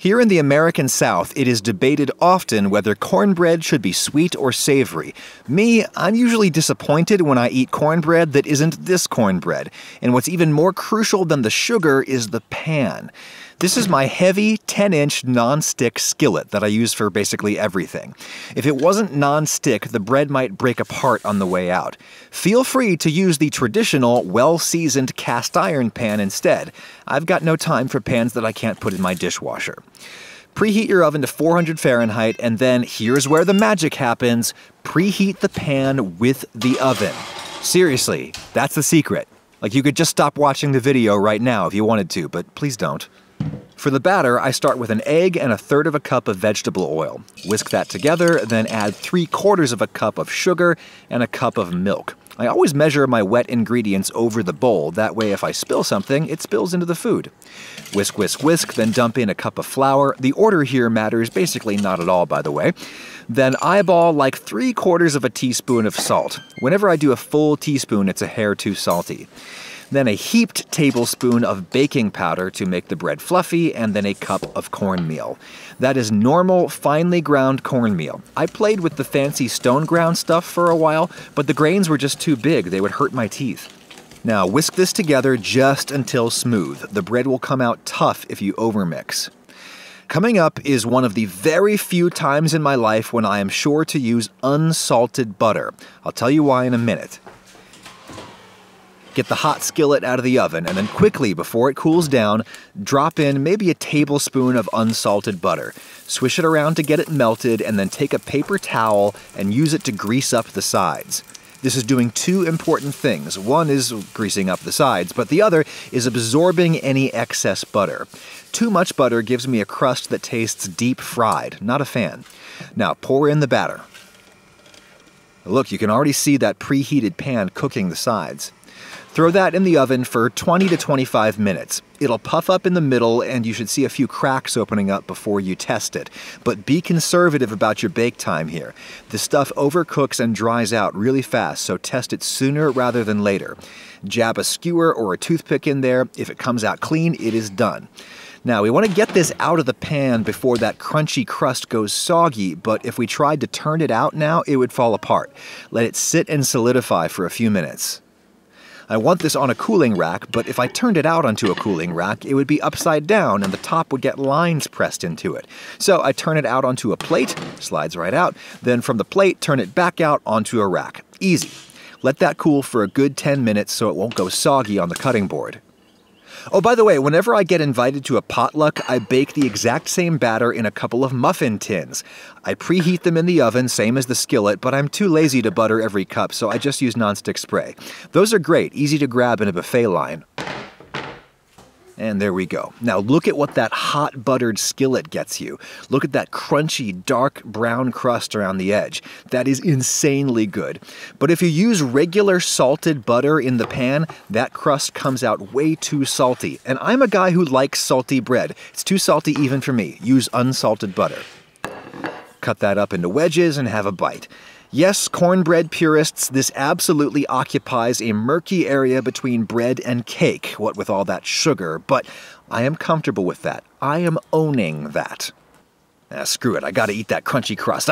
Here in the American South, it is debated often whether cornbread should be sweet or savory. Me, I'm usually disappointed when I eat cornbread that isn't this cornbread. And what's even more crucial than the sugar is the pan. This is my heavy 10-inch non-stick skillet that I use for basically everything. If it wasn't non-stick, the bread might break apart on the way out. Feel free to use the traditional, well-seasoned cast iron pan instead. I've got no time for pans that I can't put in my dishwasher. Preheat your oven to 400 Fahrenheit, and then here's where the magic happens. Preheat the pan with the oven. Seriously, that's the secret. Like, you could just stop watching the video right now if you wanted to, but please don't. For the batter, I start with an egg and 1/3 cup of vegetable oil. Whisk that together, then add 3/4 cup of sugar and a cup of milk. I always measure my wet ingredients over the bowl, that way if I spill something, it spills into the food. Whisk, whisk, whisk, then dump in a cup of flour. The order here matters basically not at all, by the way. Then eyeball like 3/4 teaspoon of salt. Whenever I do a full teaspoon, it's a hair too salty. Then a heaped tablespoon of baking powder to make the bread fluffy, and then a cup of cornmeal. That is normal, finely ground cornmeal. I played with the fancy stone ground stuff for a while, but the grains were just too big. They would hurt my teeth. Now whisk this together just until smooth. The bread will come out tough if you overmix. Coming up is one of the very few times in my life when I am sure to use unsalted butter. I'll tell you why in a minute. Get the hot skillet out of the oven, and then quickly, before it cools down, drop in maybe a tablespoon of unsalted butter. Swish it around to get it melted, and then take a paper towel and use it to grease up the sides. This is doing two important things. One is greasing up the sides, but the other is absorbing any excess butter. Too much butter gives me a crust that tastes deep fried. Not a fan. Now pour in the batter. Look, you can already see that preheated pan cooking the sides. Throw that in the oven for 20 to 25 minutes. It'll puff up in the middle, and you should see a few cracks opening up before you test it. But be conservative about your bake time here. The stuff overcooks and dries out really fast, so test it sooner rather than later. Jab a skewer or a toothpick in there. If it comes out clean, it is done. Now, we want to get this out of the pan before that crunchy crust goes soggy, but if we tried to turn it out now, it would fall apart. Let it sit and solidify for a few minutes. I want this on a cooling rack, but if I turned it out onto a cooling rack, it would be upside down and the top would get lines pressed into it. So I turn it out onto a plate, slides right out, then from the plate, turn it back out onto a rack. Easy. Let that cool for a good 10 minutes so it won't go soggy on the cutting board. Oh, by the way, whenever I get invited to a potluck, I bake the exact same batter in a couple of muffin tins. I preheat them in the oven, same as the skillet, but I'm too lazy to butter every cup, so I just use nonstick spray. Those are great, easy to grab in a buffet line. And there we go. Now look at what that hot buttered skillet gets you. Look at that crunchy, dark brown crust around the edge. That is insanely good. But if you use regular salted butter in the pan, that crust comes out way too salty. And I'm a guy who likes salty bread. It's too salty even for me. Use unsalted butter. Cut that up into wedges and have a bite. Yes, cornbread purists, this absolutely occupies a murky area between bread and cake, what with all that sugar, but I am comfortable with that. I am owning that. Screw it, I gotta eat that crunchy crust.